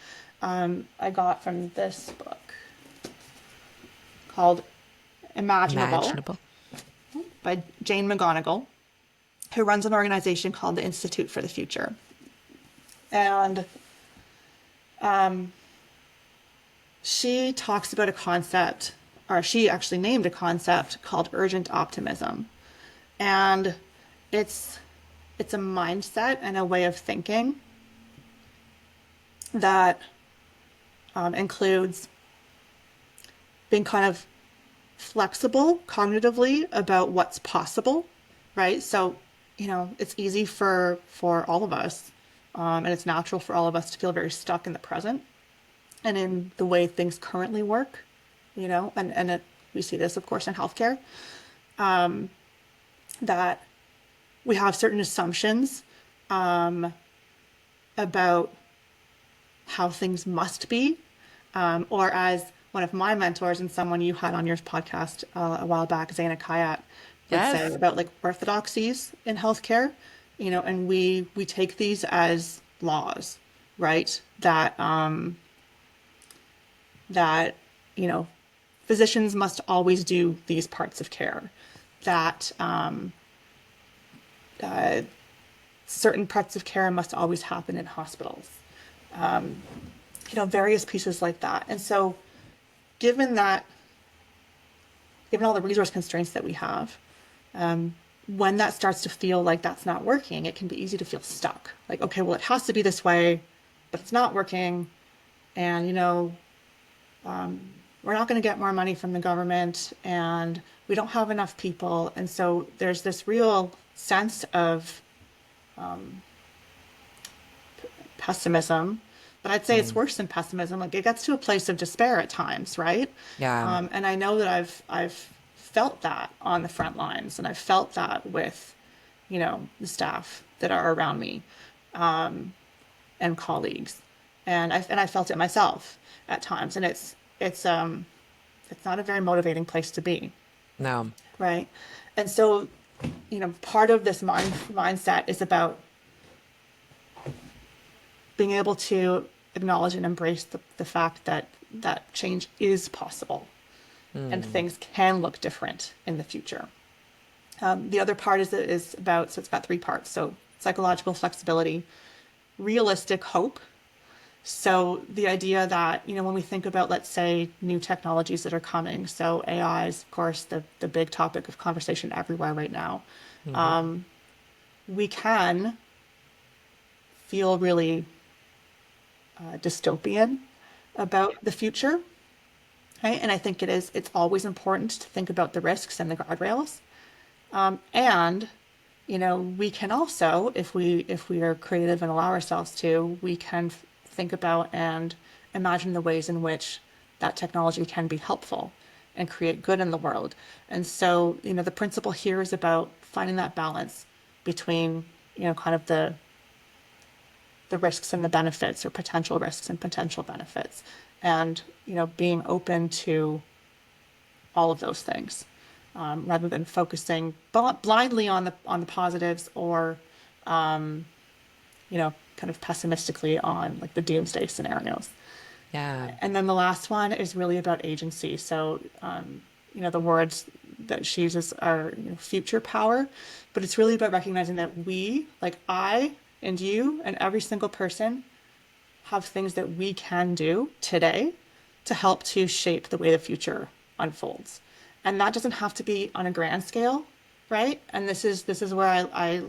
B: I got from this book called Imaginable
A: Imaginable.
B: by Jane McGonigal, who runs an organization called the Institute for the Future. And she talks about a concept, or she actually named a concept called urgent optimism. And it's it's a mindset and a way of thinking that includes being kind of flexible cognitively about what's possible, right? So, it's easy for all of us, and it's natural for all of us to feel very stuck in the present and in the way things currently work, we see this, of course, in healthcare, that we have certain assumptions about how things must be, or as one of my mentors and someone you had on your podcast a while back, Zaina Kayat, would say
A: Yes.
B: about like orthodoxies in healthcare, and we take these as laws, right? That you know physicians must always do these parts of care, that uh, certain parts of care must always happen in hospitals, various pieces like that. And so, given that, given all the resource constraints that we have, when that starts to feel like that's not working, it can be easy to feel stuck. Like, okay, well, it has to be this way, but it's not working. And, we're not going to get more money from the government, and we don't have enough people. And so there's this real sense of pessimism, but I'd say it's
A: Mm.
B: worse than pessimism. Like it gets to a place of despair at times, right?
A: Yeah.
B: And I know that I've felt that on the front lines, and I've felt that with, the staff that are around me, and colleagues, and I felt it myself at times, and it's not a very motivating place to be,
A: No.
B: right? And so, part of this mindset is about being able to acknowledge and embrace the fact that change is possible and
A: Mm.
B: things can look different in the future. The other part is about, so it's got three parts. So psychological flexibility, realistic hope. So the idea that, when we think about, let's say, new technologies that are coming, so AI is, of course, the big topic of conversation everywhere right now.
A: Hmm.
B: We can feel really dystopian about the future, right? And I think it's always important to think about the risks and the guardrails. And we can also, if we are creative and allow ourselves to, we can think about and imagine the ways in which that technology can be helpful and create good in the world. And so, the principle here is about finding that balance between, kind of the risks and the benefits, or potential risks and potential benefits, and being open to all of those things, rather than focusing blindly on the positives, or kind of pessimistically on like the doomsday scenarios.
A: Yeah.
B: And then the last one is really about agency. So, the words that she uses are, future power, but it's really about recognizing that we, like I and you and every single person, have things that we can do today to help to shape the way the future unfolds. And that doesn't have to be on a grand scale, right? And this is where I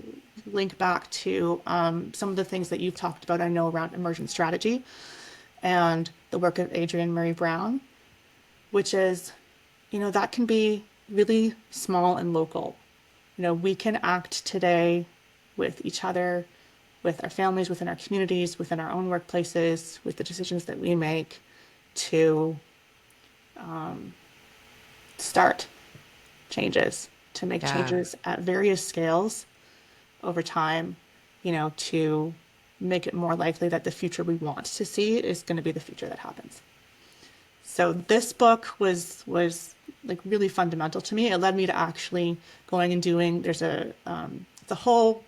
B: link back to some of the things that you've talked about, I know, around emergent strategy and the work of Adrienne Murray Brown, which is, that can be really small and local. We can act today with each other, with our families, within our communities, within our own workplaces, with the decisions that we make to start changes, to make
A: Yeah.
B: changes at various scales over time, to make it more likely that the future we want to see is going to be the future that happens. So this book was like really fundamental to me. It led me to actually going and doing. It's a whole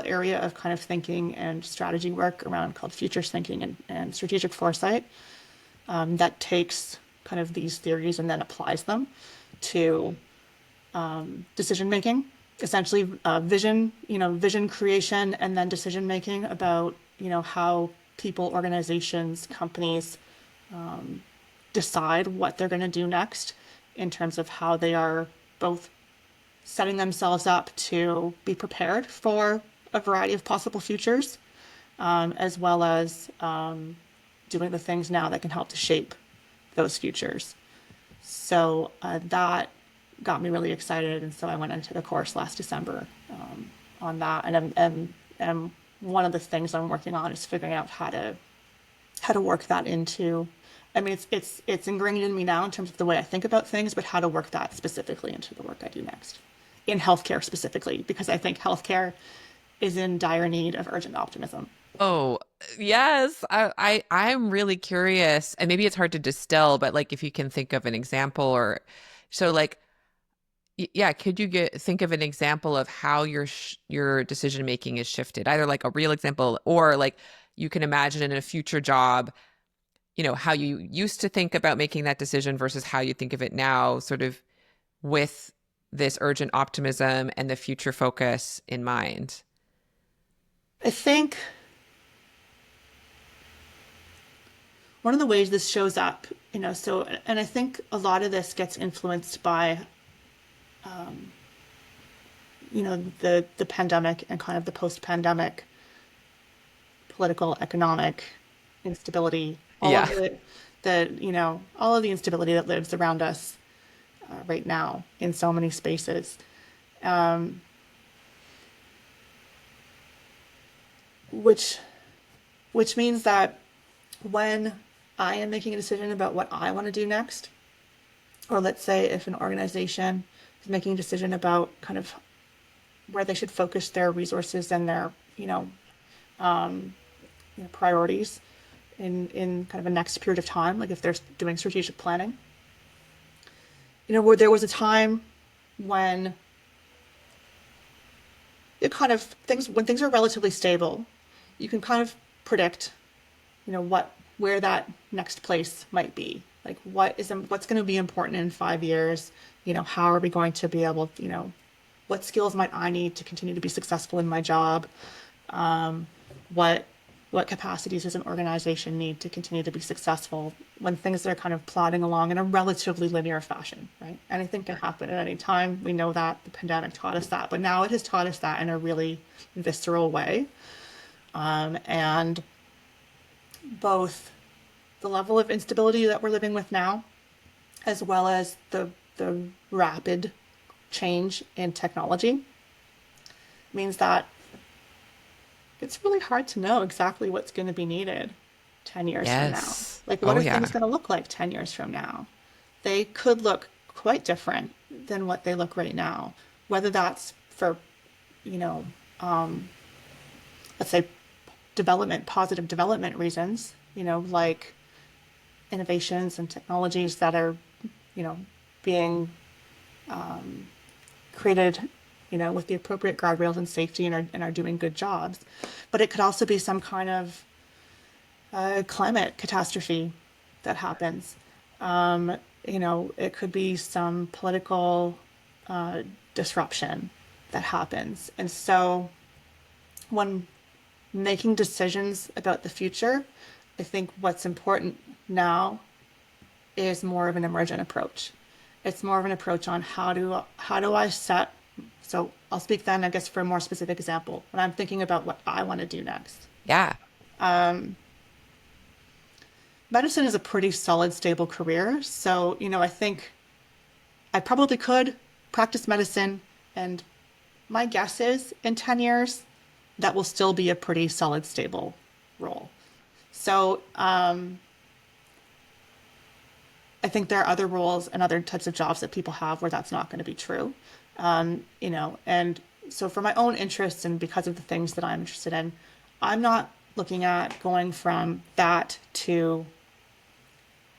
B: area of kind of thinking and strategy work around, called futures thinking and strategic foresight, that takes kind of these theories and then applies them to decision making, essentially vision creation, and then decision making about how people, organizations, companies decide what they're going to do next, in terms of how they are both setting themselves up to be prepared for a variety of possible futures, as well as doing the things now that can help to shape those futures. So that got me really excited, and so I went into the course last December on that. And one of the things I'm working on is figuring out how to work that into. I mean, it's ingrained in me now in terms of the way I think about things, but how to work that specifically into the work I do next, in healthcare specifically, because I think healthcare is in dire need of urgent optimism.
A: Oh, yes. I'm really curious, and maybe it's hard to distill, but like if you can think of an example, or so like yeah, could you think of an example of how your decision making is shifted? Either like a real example, or like you can imagine in a future job, how you used to think about making that decision versus how you think of it now, sort of with this urgent optimism and the future focus in mind.
B: I think one of the ways this shows up, and I think a lot of this gets influenced by, the pandemic and kind of the post-pandemic political, economic instability, all of
A: Yeah.
B: the instability that lives around us right now in so many spaces. Um, which which means that when I am making a decision about what I want to do next, or let's say if an organization is making a decision about kind of where they should focus their resources and their, priorities in kind of a next period of time, like if they're doing strategic planning, where there was a time when when things are relatively stable, you can kind of predict, where that next place might be. Like what's going to be important in 5 years? How are we going to be able, what skills might I need to continue to be successful in my job? What what capacities does an organization need to continue to be successful when things are kind of plodding along in a relatively linear fashion, right? Anything can happen at any time. We know that the pandemic taught us that, but now it has taught us that in a really visceral way. And both the level of instability that we're living with now, as well as the rapid change in technology, means that it's really hard to know exactly what's going to be needed 10 years from now.
A: Yes.
B: Like, what
A: Oh
B: are things
A: yeah.
B: going to look like 10 years from now? They could look quite different than what they look right now, whether that's for, you know, let's say development, positive development reasons, like innovations and technologies that are, being created, with the appropriate guardrails and safety and are doing good jobs. But it could also be some kind of climate catastrophe that happens. It could be some political disruption that happens. And so when making decisions about the future, I think what's important now is more of an emergent approach. It's more of an approach on how do I set. So I'll speak then, I guess, for a more specific example. When I'm thinking about what I want to do next,
A: Yeah.
B: medicine is a pretty solid, stable career. So, I think I probably could practice medicine, and my guess is in 10 years, that will still be a pretty solid, stable role. So, I think there are other roles and other types of jobs that people have where that's not going to be true. And so for my own interests and because of the things that I'm interested in, I'm not looking at going from that to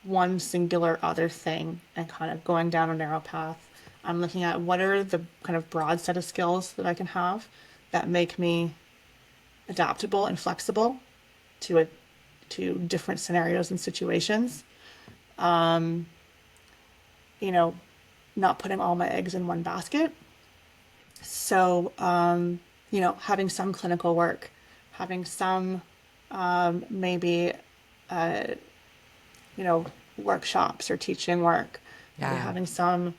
B: one singular other thing and kind of going down a narrow path. I'm looking at what are the kind of broad set of skills that I can have that make me adaptable and flexible to it to different scenarios and situations. You know, Not putting all my eggs in one basket. So, having some clinical work, having some maybe uh, you know, workshops or teaching work, maybe
A: Yeah.
B: having some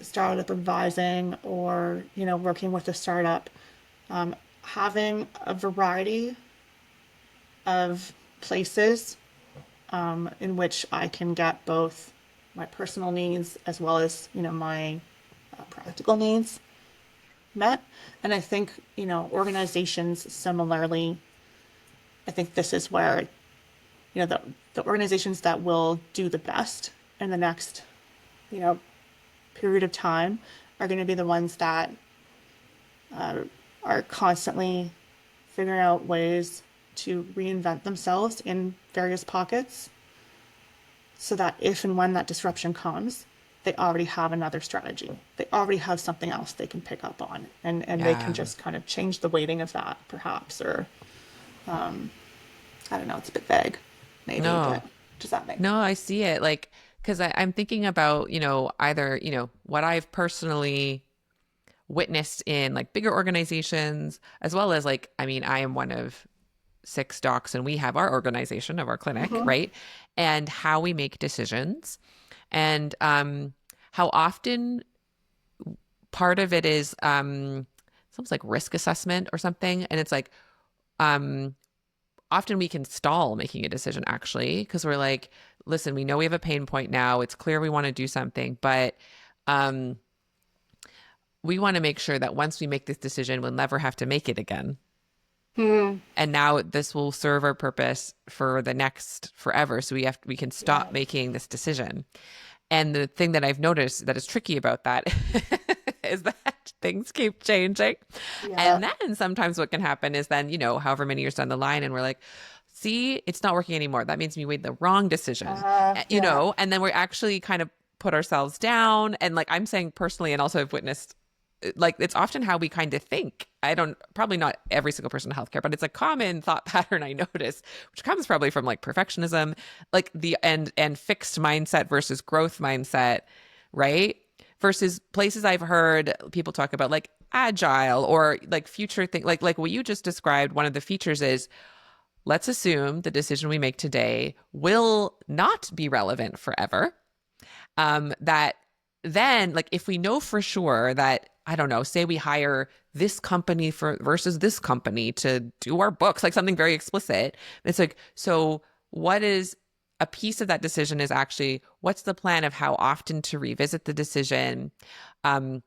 B: startup advising or, working with a startup, having a variety of places in which I can get both my personal needs as well as, my practical needs met. And I think, organizations similarly, I think this is where, the organizations that will do the best in the next, you know, period of time are going to be the ones that are constantly figuring out ways to reinvent themselves in various pockets so that if and when that disruption comes, they already have another strategy. They already have something else they can pick up on and they can
A: Yeah.
B: just kind of change the weighting of that perhaps or I don't know, it's a bit vague maybe,
A: No.
B: but does that make
A: No, I see it. Like, because I'm thinking about, either, what I've personally witnessed in like bigger organizations, as well as like, I mean, I am one of six docs and we have our organization of our clinic,
B: mm-hmm.
A: right? And how we make decisions and how often part of it is it's almost like risk assessment or something. And it's like, um, often we can stall making a decision actually because we're like, listen, we know we have a pain point now. It's clear we want to do something, but um, we want to make sure that once we make this decision, we'll never have to make it again.
B: Hmm.
A: And now this will serve our purpose for the next forever. So we can stop
B: Yes.
A: making this decision. And the thing that I've noticed that is tricky about that is that things keep changing.
B: Yeah.
A: And then sometimes what can happen is then, however many years down the line, and we're like, see, it's not working anymore. That means we made the wrong decision,
B: Yeah.
A: and then we're actually kind of put ourselves down. And like I'm saying personally, and also I've witnessed like it's often how we kind of think. I don't probably not every single person in healthcare, but it's a common thought pattern I notice, which comes probably from like perfectionism, like the and fixed mindset versus growth mindset, right? Versus places I've heard people talk about like agile or like future thing like what you just described, one of the features is let's assume the decision we make today will not be relevant forever. That then like if we know for sure that I don't know, say we hire this company for versus this company to do our books, like something very explicit. It's like, so what is a piece of that decision is actually what's the plan of how often to revisit the decision? Um,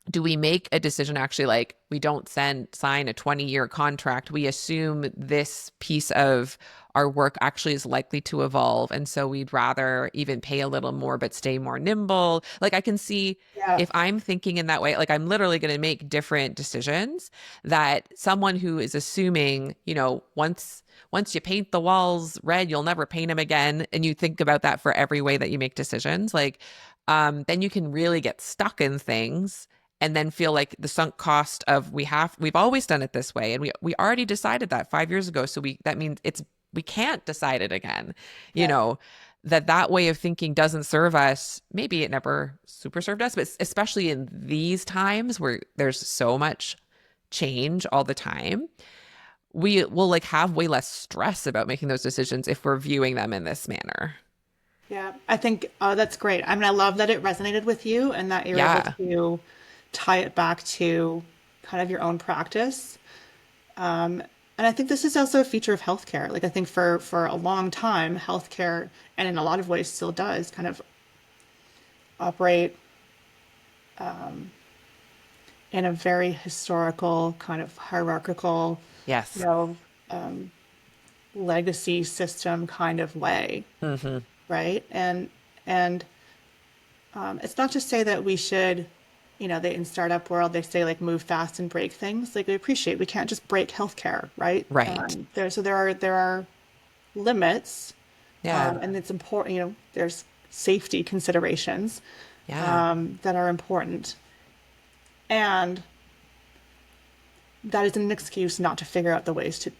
A: do we make a decision actually like we don't sign a 20-year contract? We assume this piece of our work actually is likely to evolve. And so we'd rather even pay a little more, but stay more nimble. Like I can see
B: Yeah.
A: if I'm thinking in that way, like I'm literally going to make different decisions that someone who is assuming, once you paint the walls red, you'll never paint them again. And you think about that for every way that you make decisions, like, then you can really get stuck in things and then feel like the sunk cost of we've always done it this way and we already decided that 5 years ago, so that means we can't decide it again, you
B: Yeah.
A: know that way of thinking doesn't serve us. Maybe it never super served us, but especially in these times where there's so much change all the time, we will like have way less stress about making those decisions if we're viewing them in this manner.
B: Yeah. I think, that's great. I mean, I love that it resonated with you and that you're able
A: Yeah,
B: to tie it back to kind of your own practice. And I think this is also a feature of healthcare. Like I think for a long time, healthcare, and in a lot of ways still does, kind of operate in a very historical, kind of hierarchical, you
A: yes.
B: know, legacy system kind of way,
A: Hmm.
B: right? And it's not to say that we should, they in startup world they say like move fast and break things. Like we appreciate we can't just break healthcare, right?
A: Right.
B: There are limits,
A: Yeah.
B: and it's important. There's safety considerations
A: Yeah.
B: that are important, and that isn't an excuse not to figure out the ways to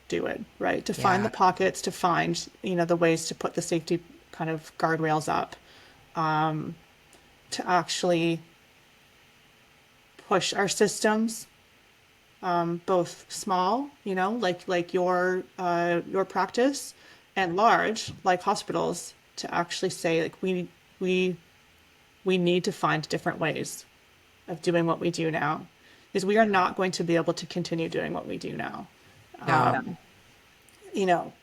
B: do it, right? To find the
A: Yeah.
B: pockets, to find the ways to put the safety kind of guardrails up, to actually push our systems, both small, like your practice, and large, like hospitals, to actually say like we we need to find different ways of doing what we do now, because we are not going to be able to continue doing what we do now.
A: No.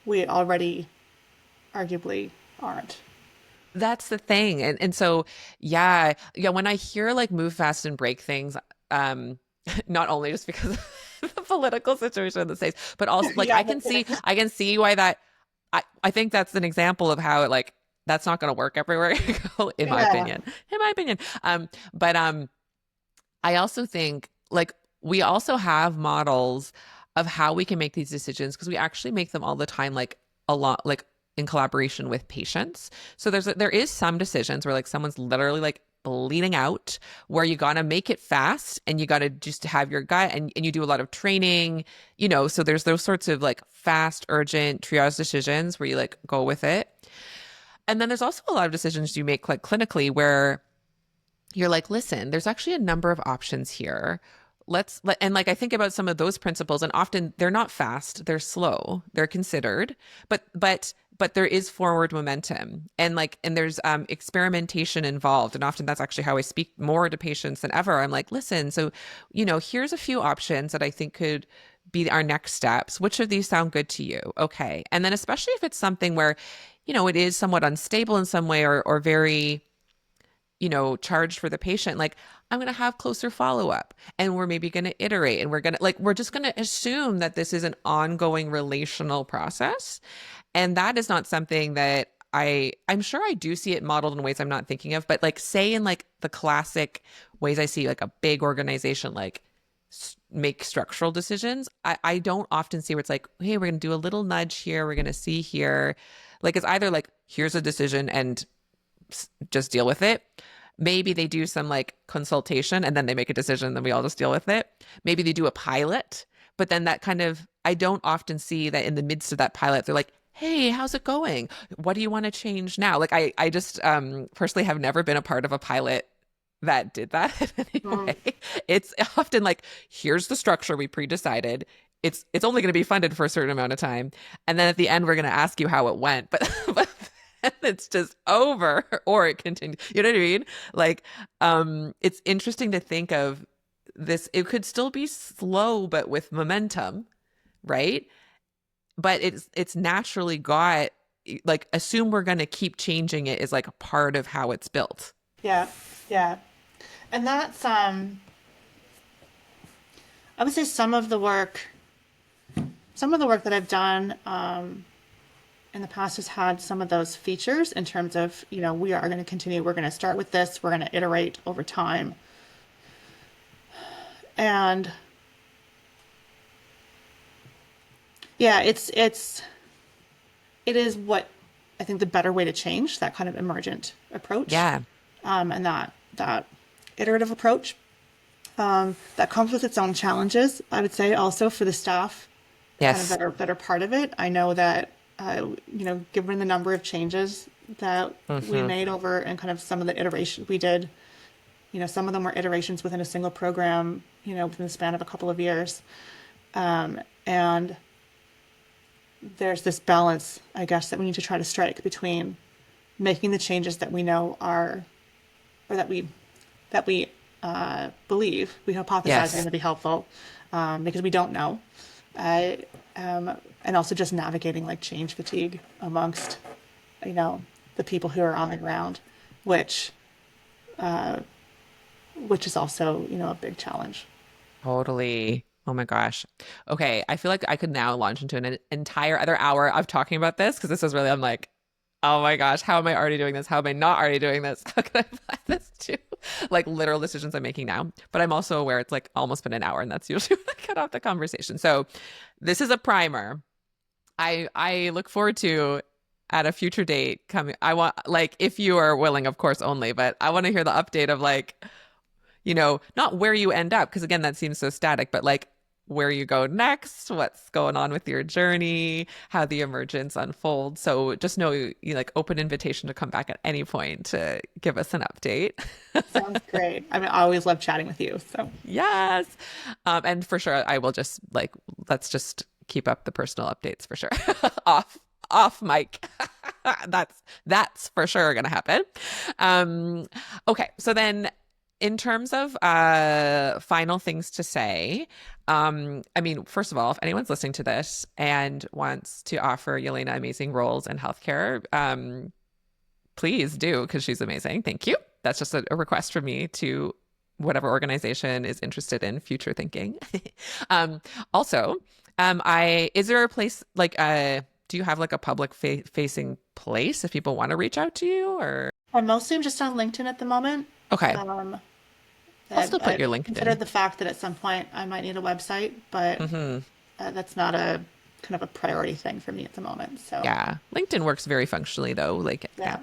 B: We already arguably aren't.
A: That's the thing. And so yeah, yeah, when I hear like move fast and break things, um not only just because of the political situation in the States, but also like
B: Yeah,
A: I can see why I think that's an example of how it like that's not going to work everywhere you go, in my
B: yeah,
A: opinion. In my opinion. But I also think like we also have models of how we can make these decisions because we actually make them all the time, like a lot, like in collaboration with patients. So there is some decisions where like someone's literally like bleeding out, where you gotta make it fast and you gotta just have your gut, and you do a lot of training, so there's those sorts of like fast, urgent triage decisions where you like go with it. And then there's also a lot of decisions you make like clinically where you're like, listen, there's actually a number of options here. And like I think about some of those principles, and often they're not fast, they're slow, they're considered, but there is forward momentum, and there's experimentation involved, and often that's actually how I speak more to patients than ever. I'm like, listen, so here's a few options that I think could be our next steps. Which of these sound good to you? Okay. And then especially if it's something where it is somewhat unstable in some way, or very charged for the patient, like I'm going to have closer follow up, and we're maybe going to iterate, and we're just going to assume that this is an ongoing relational process. And that is not something that I'm sure I do see it modeled in ways I'm not thinking of, but like say in like the classic ways I see like a big organization like make structural decisions, I don't often see where it's like, hey, we're going to do a little nudge here, we're going to see here. Like it's either like here's a decision and just deal with it. Maybe they do some like consultation and then they make a decision and then we all just deal with it. Maybe they do a pilot, but then that kind of, I don't often see that in the midst of that pilot, they're like, hey, how's it going? What do you want to change now? Like I just personally have never been a part of a pilot that did that in any
B: mm,
A: way. It's often like, here's the structure we pre-decided. It's only going to be funded for a certain amount of time. And then at the end, we're going to ask you how it went. But it's just over, or it continues. You know what I mean? Like, it's interesting to think of this. It could still be slow, but with momentum, right? But it's naturally got like assume we're going to keep changing it is like a part of how it's built.
B: yeah, yeah. And that's I would say some of the work that I've done in the past has had some of those features in terms of, we are going to continue, we're going to start with this, we're going to iterate over time. And yeah, it is what I think the better way to change that kind of emergent approach,
A: Yeah.
B: and that iterative approach, that comes with its own challenges. I would say also for the staff, kind of
A: Yes.
B: that are part of it. I know that given the number of changes that we
A: Hmm.
B: made over and kind of some of the iteration we did, some of them were iterations within a single program, within the span of a couple of years, and there's this balance, I guess, that we need to try to strike between making the changes that we know are, or that we believe, we hypothesize are going
A: Yes.
B: to be helpful, because we don't know, uh, and also just navigating like change fatigue amongst, you know, the people who are on the ground, which which is also, a big challenge.
A: Totally. Oh my gosh. Okay. I feel like I could now launch into an entire other hour of talking about this because this is really, I'm like, oh my gosh, how am I already doing this? How am I not already doing this? How can I apply this to like literal decisions I'm making now? But I'm also aware it's like almost been an hour and that's usually when I cut off the conversation. So this is a primer. I look forward to at a future date coming. I want like if you are willing, of course, only, but I want to hear the update of like not where you end up, because again, that seems so static, but like where you go next, what's going on with your journey, how the emergence unfolds. So just know you like open invitation to come back at any point to give us an update.
B: Sounds great. I mean, I always love chatting with you. So
A: Yes. And for sure, I will just like, let's just keep up the personal updates for sure. Off mic. That's for sure gonna happen. Um, okay, so then in terms of final things to say, I mean, first of all, if anyone's listening to this and wants to offer Yelena amazing roles in healthcare, please do because she's amazing. Thank you. That's just a request from me to whatever organization is interested in future thinking. um, also, I is there a place like do you have like a public facing place if people want to reach out to you or
B: I mostly am just on LinkedIn at the moment.
A: okay.
B: Um,
A: I'll
B: I,
A: still put
B: I
A: your
B: considered
A: LinkedIn.
B: the fact that at some point I might need a website, but
A: Hmm.
B: that's not a kind of a priority thing for me at the moment. So
A: Yeah. LinkedIn works very functionally though. Like, yeah.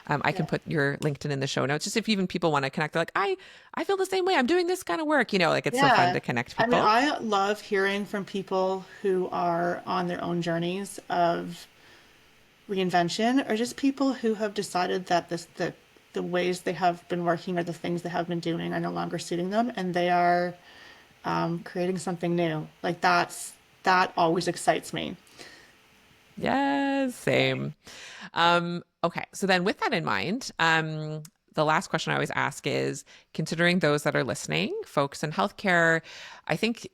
B: yeah,
A: I can
B: yeah,
A: put your LinkedIn in the show notes just if even people want to connect. They're like, I feel the same way. I'm doing this kind of work. Like it's so fun
B: yeah.
A: to connect
B: I mean,
A: people.
B: I love hearing from people who are on their own journeys of reinvention, or just people who have decided that the ways they have been working or the things they have been doing are no longer suiting them, and they are creating something new. Like that always excites me.
A: Yes,
B: So,
A: same. Okay, so then with that in mind, the last question I always ask is considering those that are listening, folks in healthcare, I think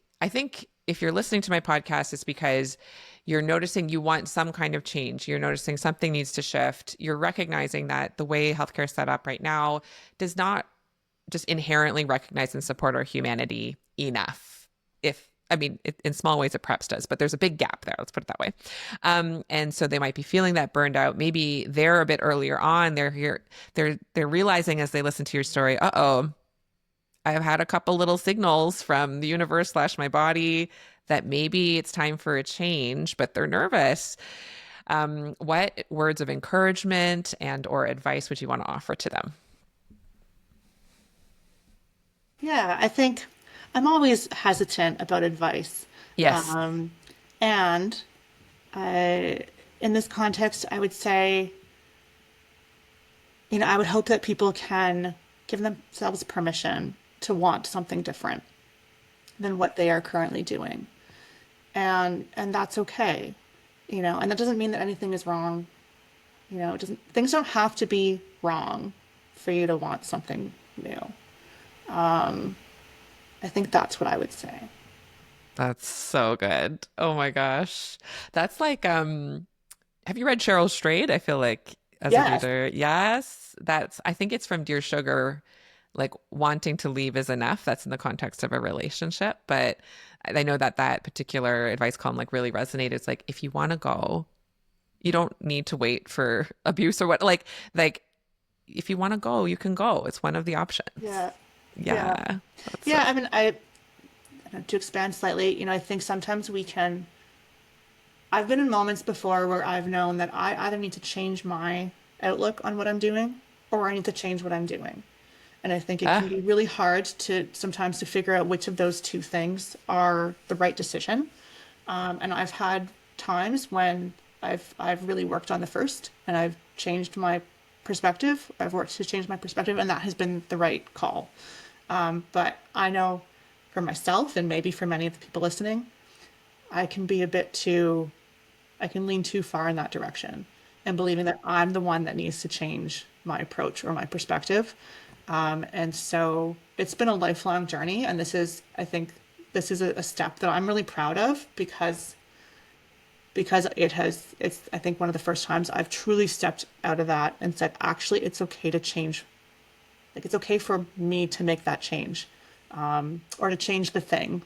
A: if you're listening to my podcast, it's because you're noticing you want some kind of change. You're noticing something needs to shift. You're recognizing that the way healthcare is set up right now does not just inherently recognize and support our humanity enough. If I mean, in small ways, it perhaps does, but there's a big gap there. Let's put it that way. And so they might be feeling that burned out. Maybe they're a bit earlier on. They're here. They're realizing as they listen to your story. Oh, I've had a couple little signals from the universe slash my body that maybe it's time for a change, but they're nervous. What words of encouragement and or advice would you want to offer to them?
B: yeah, I think I'm always hesitant about advice.
A: Yes.
B: Um, and I, in this context, I would say, I would hope that people can give themselves permission to want something different than what they are currently doing. And that's okay. And that doesn't mean that anything is wrong. It doesn't, things don't have to be wrong for you to want something new. I think that's what I would say.
A: That's so good. Oh my gosh. That's like have you read Cheryl Strayed? I feel like as a
B: Yes.
A: reader, yes. I think it's from Dear Sugar. like wanting to leave is enough. That's in the context of a relationship. But I know that that particular advice column like really resonated. It's like, if you want to go, you don't need to wait for abuse or what. Like if you want to go, you can go. It's one of the options.
B: Yeah. Yeah.
A: Yeah. That's
B: Yeah. I mean, to expand slightly, I think sometimes I've been in moments before where I've known that I either need to change my outlook on what I'm doing or I need to change what I'm doing. And I think it can
A: uh,
B: be really hard to sometimes to figure out which of those two things are the right decision. And I've had times when I've really worked on the first and I've changed my perspective. I've worked to change my perspective, and that has been the right call. But I know for myself, and maybe for many of the people listening, I can be a bit too, I can lean too far in that direction and believing that I'm the one that needs to change my approach or my perspective. And so it's been a lifelong journey. And I think this is a step that I'm really proud of because it's, I think one of the first times I've truly stepped out of that and said, actually, it's okay to change. Like, it's okay for me to make that change, or to change the thing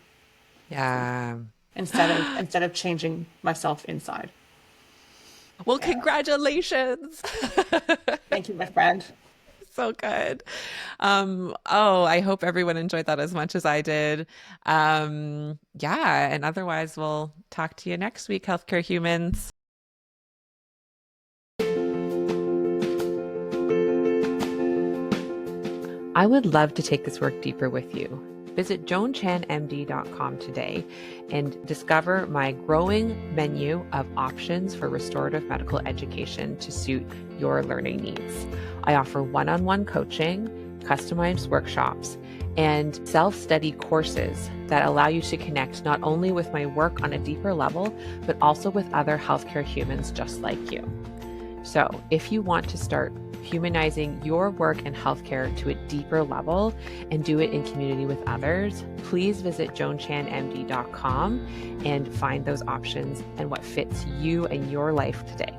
A: yeah.
B: instead of changing myself inside.
A: Well,
B: Yeah.
A: congratulations.
B: Thank you, my friend.
A: So good. Oh, I hope everyone enjoyed that as much as I did. Yeah, and otherwise we'll talk to you next week, healthcare humans. I would love to take this work deeper with you. Visit joanchanmd.com today and discover my growing menu of options for restorative medical education to suit your learning needs. I offer one-on-one coaching, customized workshops, and self-study courses that allow you to connect not only with my work on a deeper level, but also with other healthcare humans just like you. So if you want to start humanizing your work in healthcare to a deeper level and do it in community with others, please visit joanchanmd.com and find those options and what fits you and your life today.